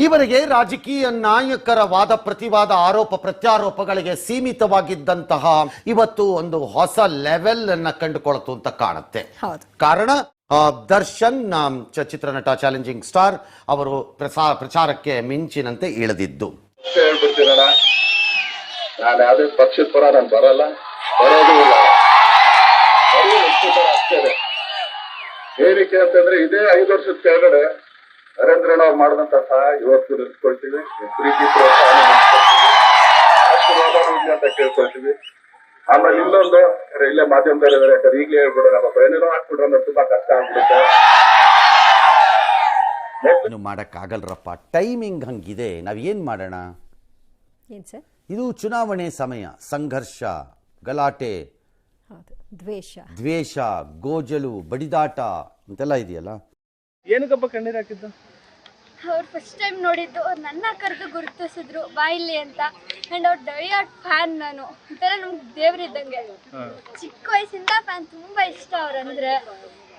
ಈವರೆಗೆ ರಾಜಕೀಯ ನಾಯಕರ ವಾದ ಪ್ರತಿವಾದ ಆರೋಪ ಪ್ರತ್ಯಾರೋಪಗಳಿಗೆ ಸೀಮಿತವಾಗಿದ್ದಂತಹ ಇವತ್ತು ಒಂದು ಹೊಸ ಲೆವೆಲ್ ಅನ್ನ ಕಂಡುಕೊಳ್ಳುತ್ತು ಅಂತ ಕಾಣುತ್ತೆ. ಕಾರಣ ದರ್ಶನ್ ಚಿತ್ರನಟ ಚಾಲೆಂಜಿಂಗ್ ಸ್ಟಾರ್ ಅವರು ಪ್ರಚಾರಕ್ಕೆ ಮಿಂಚಿನಂತೆ ಇಳಿದಿದ್ದು. ನಾನು ಯಾವುದೇ ಪಕ್ಷದ ಪರ ನಾನು ಬರಲ್ಲ, ಬರೋದು ಇಲ್ಲ. ಏನಕ್ಕೆ ಅಂತಂದ್ರೆ ಇದೇ 5 ವರ್ಷದ ಕೆಳಗಡೆ ನರೇಂದ್ರಣ್ಣ ಮಾಡಿದಂತ ಸಹಾಯ ಇವತ್ತು ನಿಲ್ಸ್ಕೊಳ್ತೀವಿ. ಪ್ರೀತಿ ಆಶೀರ್ವಾದ ಅಂತ ಕೇಳ್ಕೊಳ್ತೀವಿ. ಆಮೇಲೆ ಇನ್ನೊಂದು ಇಲ್ಲೇ ಮಾಧ್ಯಮದಲ್ಲಿ ಇದ್ದಾರೆ, ಈಗಲೇ ಹೇಳ್ಬಿಡೋ ನಮ್ಮ ಏನೇನೋ ಹಾಕ್ಬಿಟ್ರೆ ಅಂದ್ರೆ ತುಂಬಾ ಕಷ್ಟ ಆಗ್ಬಿಡುತ್ತೆ. ಏನು ಮಾಡಕ್ಕಾಗಲ್ರಪ್ಪ, ಟೈಮಿಂಗ್ ಹಂಗಿದೆ. ನಾವ್ ಏನ್ ಮಾಡೋಣ? ಇದು ಚುನಾವಣೆ ಸಮಯ, ಸಂಘರ್ಷ, ಗಲಾಟೆ, ದ್ವೇಷ, ಗೋಜಲು, ಬಡಿದಾಟ ಅಂತೆಲ್ಲ ಇದೆಯಲ್ಲ. ಏನಕ್ಕಪ್ಪ ಕಣ್ಣೀರ್ ಹಾಕಿದ್ದು? ಅವ್ರು ಫಸ್ಟ್ ಟೈಮ್ ನೋಡಿದ್ದು, ನನ್ನ ಕರೆದು ಗುರುತಿಸಿದ್ರು ಬಾಯಿಲಿ ಅಂತ. ಅಂಡ್ ಅವ್ರ ಡೈಯಾರ್ಡ್ ಫ್ಯಾನ್ ನಾನು. ಒಂಥರ ನಮ್ಗೆ ದೇವ್ರಿದ್ದಂಗೆ. ಚಿಕ್ಕ ವಯಸ್ಸಿಂದ ಫ್ಯಾನ್, ತುಂಬಾ ಇಷ್ಟ ಅವ್ರಂದ್ರೆ.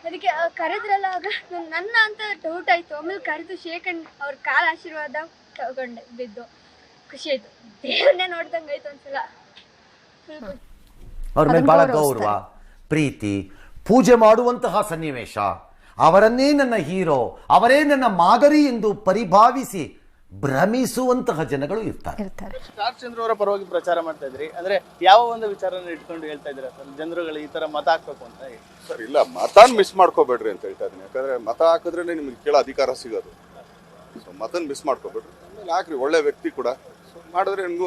ಅದಕ್ಕೆ ಕರೆದ್ರಲ್ಲ, ಆಗ ನನ್ನ ಅಂತ ಡೌಟ್ ಆಯ್ತು. ಆಮೇಲೆ ಕರೆದು ಶೇಖಂಡ್ ಅವ್ರ ಕಾಲ ಆಶೀರ್ವಾದ ತಗೊಂಡೆ, ಬಿದ್ದು ಖುಷಿ ಆಯ್ತು. ದೇವ್ರನ್ನೇ ನೋಡ್ದಂಗೆ ಆಯ್ತು ಒಂದ್ಸಲ. ಅವ್ರ ಮೇಲೆ ಬಹಳ ಗೌರವ, ಪ್ರೀತಿ, ಪೂಜೆ ಮಾಡುವಂತಹ ಸನ್ನಿವೇಶ. ಅವರನ್ನೇ ನನ್ನ ಹೀರೋ, ಅವರೇ ನನ್ನ ಮಾದರಿ ಎಂದು ಪರಿಭಾವಿಸಿ ಭ್ರಮಿಸುವಂತಹ ಜನಗಳು ಇರ್ತಾರೆ. ಸ್ಟಾರ್ ಚಂದ್ರ ಅವರ ಪರವಾಗಿ ಪ್ರಚಾರ ಮಾಡ್ತಾ ಇದ್ರಿ, ಅಂದ್ರೆ ಯಾವ ಒಂದು ವಿಚಾರನ ಇಟ್ಕೊಂಡು ಹೇಳ್ತಾ ಇದ್ದೀರಾ ಸರ್? ಜನರುಗಳು ಈ ತರ ಮತ ಹಾಕ್ಬೇಕು ಅಂತ. ಸರ್ ಇಲ್ಲ, ಮತನ್ ಮಿಸ್ ಮಾಡ್ಕೋಬೇಡ್ರಿ ಅಂತ ಹೇಳ್ತಾ ಇದೀನಿ. ಯಾಕಂದ್ರೆ ಮತ ಹಾಕಿದ್ರೆ ನಿಮ್ಗೆ ಕೇಳೋ ಅಧಿಕಾರ ಸಿಗೋದು. ಸೊ ಮತನ್ ಮಿಸ್ ಮಾಡ್ಕೋಬೇಡ್ರಿ. ಆಮೇಲೆ ಹಾಕ್ರಿ, ಒಳ್ಳೆ ವ್ಯಕ್ತಿ ಕೂಡ. ಸೊ ಮಾಡಿದ್ರೆ ನಿಮ್ಗೂ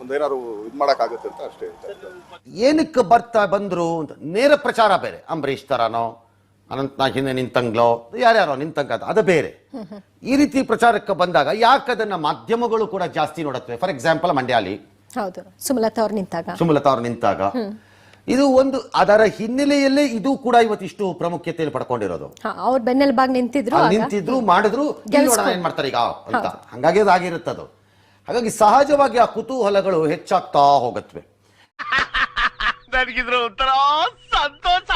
ಒಂದೇನಾದ್ರು ಇದು ಮಾಡಕ್ಕಾಗುತ್ತೆ ಅಂತ ಅಷ್ಟೇ ಹೇಳ್ತಾ. ಏನಕ್ಕೆ ಬಂದ್ರು ಅಂತ ನೇರ ಪ್ರಚಾರ ಬೇರೆ. ಅಂಬರೀಶ್ ತರಾನೋ, ಅನಂತನಾಗ್ ಹಿಂದೆ ನಿಂತಂಗ್ಲೋ, ಯಾರ್ಯಾರೋ ನಿಂತಂಗ, ಅದು ಬೇರೆ. ಈ ರೀತಿ ಪ್ರಚಾರಕ್ಕೆ ಬಂದಾಗ ಯಾಕೆ ಅದನ್ನ ಮಾಧ್ಯಮಗಳು ಕೂಡ ಜಾಸ್ತಿ ನೋಡುತ್ತವೆ. ಫಾರ್ ಎಕ್ಸಾಂಪಲ್ ಮಂಡ್ಯಾಲಿ ಸುಮಲತಾ ಅವ್ರು ನಿಂತಾಗ ಇದು ಒಂದು ಅದರ ಹಿನ್ನೆಲೆಯಲ್ಲೇ ಇದು ಕೂಡ ಇವತ್ತಿಷ್ಟು ಪ್ರಾಮುಖ್ಯತೆಯನ್ನು ಪಡ್ಕೊಂಡಿರೋದು. ಅವ್ರ ಬೆನ್ನೆಲುಬಾಗಿ ನಿಂತಿದ್ರು, ಮಾಡಿದ್ರು, ಏನ್ ಮಾಡ್ತಾರೆ ಈಗ ಅಂತ. ಹಂಗಾಗಿ ಅದಾಗಿರುತ್ತದು. ಹಾಗಾಗಿ ಸಹಜವಾಗಿ ಆ ಕುತೂಹಲಗಳು ಹೆಚ್ಚಾಗ್ತಾ ಹೋಗತ್ವೆ. ನನಗಿದ್ರ ಒಂಥರ ಸಂತೋಷ.